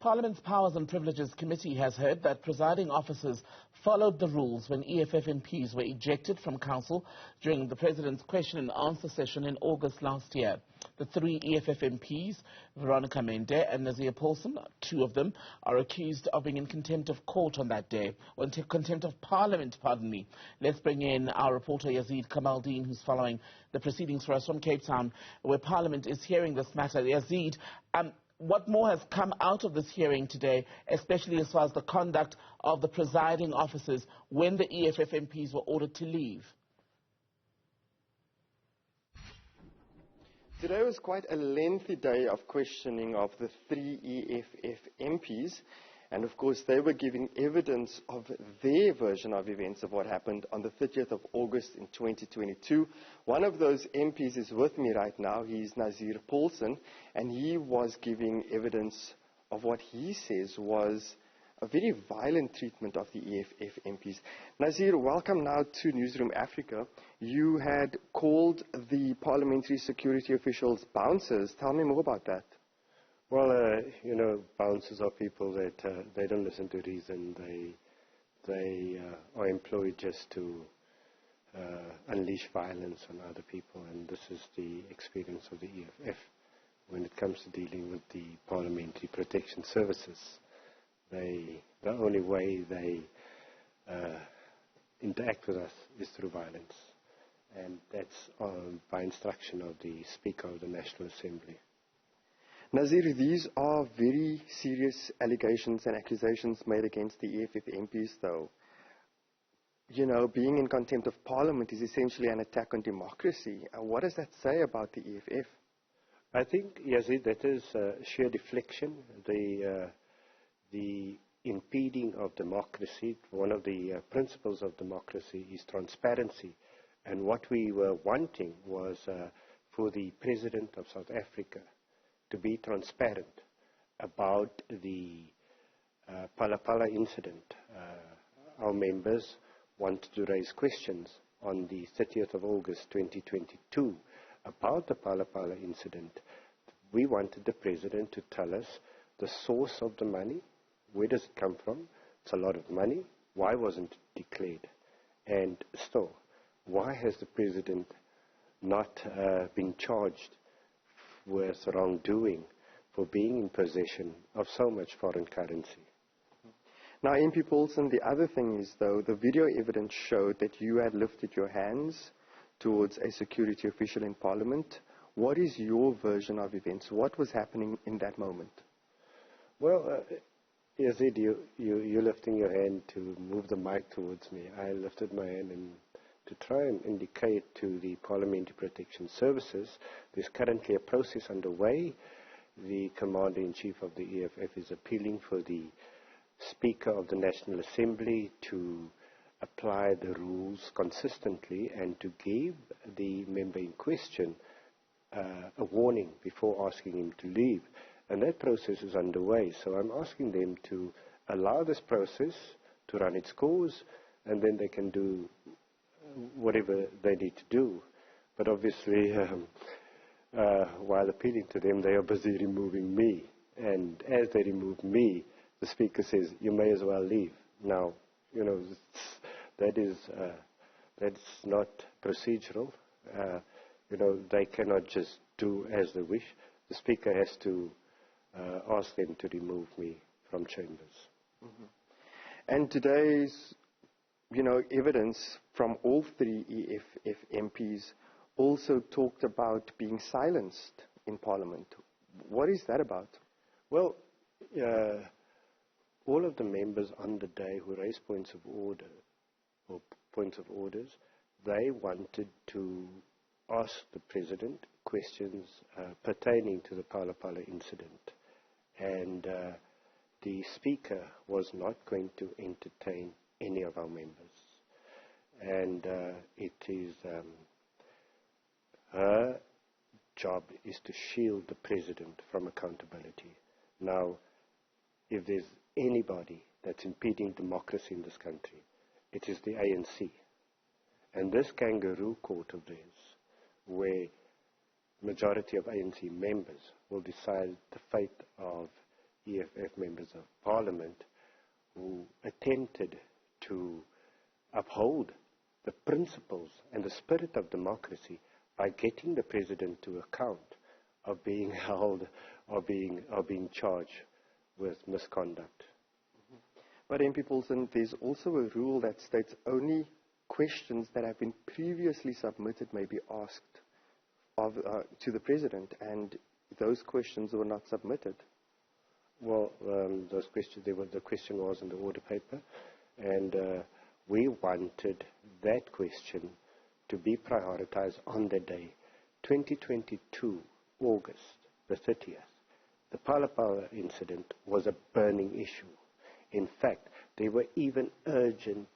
Parliament's Powers and Privileges Committee has heard that presiding officers followed the rules when EFF MPs were ejected from council during the President's question and answer session in August last year. The three EFF MPs, Veronica Mende and Newzroom Paulsen, two of them, are accused of being in contempt of court on that day, or in contempt of Parliament, pardon me. Let's bring in our reporter Yazid Kamaldeen, who's following the proceedings for us from Cape Town, where Parliament is hearing this matter. Yazid, what more has come out of this hearing today, especially as far as the conduct of the presiding officers when the EFF MPs were ordered to leave? Today was quite a lengthy day of questioning of the three EFF MPs, and of course they were giving evidence of their version of events of what happened on the 30th of August in 2022. One of those MPs is with me right now. He's Newzroom Paulsen, and he was giving evidence of what he says was a very violent treatment of the EFF MPs. Newzroom, welcome now to Newzroom Afrika. You had called the parliamentary security officials bouncers. Tell me more about that. Well, bouncers are people that they don't listen to reason. They are employed just to unleash violence on other people, and this is the experience of the EFF when it comes to dealing with the parliamentary protection services. The only way they interact with us is through violence, and that's by instruction of the Speaker of the National Assembly. Newzroom, these are very serious allegations and accusations made against the EFF MPs, though. Being in contempt of Parliament is essentially an attack on democracy. What does that say about the EFF? I think, Yazid, that is sheer deflection. The impeding of democracy, one of the principles of democracy is transparency. And what we were wanting was for the President of South Africa to be transparent about the Phala incident. Our members wanted to raise questions on the 30th of August 2022 about the Phala incident. We wanted the President to tell us the source of the money. Where does it come from? It's a lot of money. Why wasn't it declared? And still, why has the President not been charged with wrongdoing for being in possession of so much foreign currency? Now, MP Paulsen, the other thing is, though, the video evidence showed that you had lifted your hands towards a security official in Parliament. What is your version of events? What was happening in that moment? Well, Yazid, you lifting your hand to move the mic towards me. I lifted my hand to try and indicate to the Parliamentary Protection Services there's currently a process underway. The Commander-in-Chief of the EFF is appealing for the Speaker of the National Assembly to apply the rules consistently and to give the member in question a warning before asking him to leave. And that process is underway. So I'm asking them to allow this process to run its course, and then they can do whatever they need to do. But obviously, while appealing to them, they are busy removing me. And as they remove me, the Speaker says, you may as well leave. Now, that's not procedural. They cannot just do as they wish. The Speaker has to ask them to remove me from chambers. Mm-hmm. And today's evidence from all three EFF MPs also talked about being silenced in Parliament. What is that about? Well, all of the members on the day who raised points of order or points of orders, they wanted to ask the President questions pertaining to the Phala incident. And the Speaker was not going to entertain any of our members. And it is her job is to shield the President from accountability. Now, if there's anybody that's impeding democracy in this country, it is the ANC. And this kangaroo court of theirs, where majority of ANC members will decide the fate of EFF members of Parliament who attempted to uphold the principles and the spirit of democracy by getting the President to account of being held or being charged with misconduct. But MP Paulsen, there's also a rule that states only questions that have been previously submitted may be asked to the President, and those questions were not submitted. Well, those questions, the question was in the order paper, and we wanted that question to be prioritized on the day, 2022, August the 30th. The Pala incident was a burning issue. In fact, there were even urgent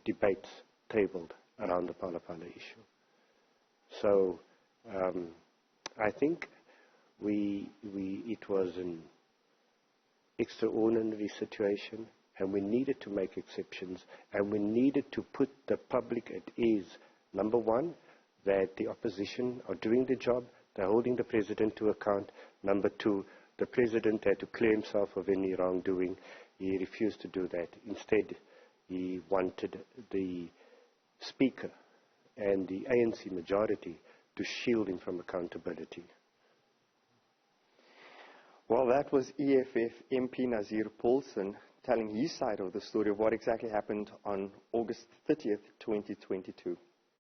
debates tabled around the Pala issue. So I think it was an extraordinary situation, and we needed to make exceptions, and we needed to put the public at ease. Number one, that the opposition are doing the job, they're holding the President to account. Number two, the President had to clear himself of any wrongdoing. He refused to do that. Instead, he wanted the Speaker and the ANC majority to shield him from accountability. Well, that was EFF MP Paulsen telling his side of the story of what exactly happened on August 30th, 2022.